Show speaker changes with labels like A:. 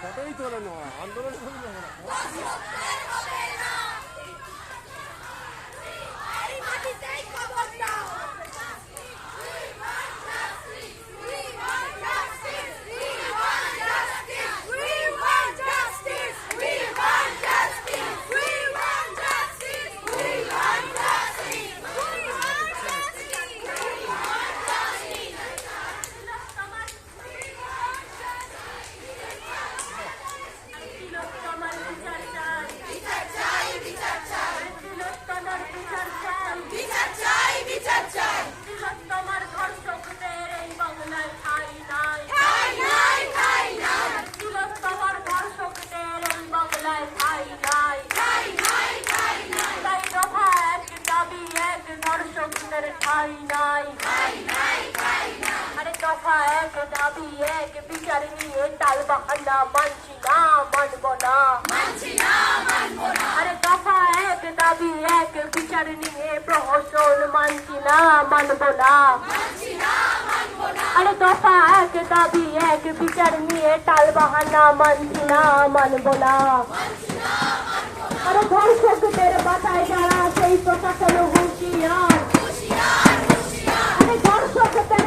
A: ফটোই তোলে না, আন্দোলন করি না।
B: ঠাই নাই, আরে দফা এক দাবি এক বিচার নিয়ে টাল বাহানা মানছি না মানব না, আরে দফা এক দাবি এক বিচার নিয়ে প্রহসন মানছি না মানব না, আরে দফা এক দাবি এক বিচার নিয়ে টাল বাহানা মানছি না মানব না, আরে ধর্ষকদের বাতায় যারা সেই প্রশাসন হুঁশিয়ার, আরে ধর্ষকদের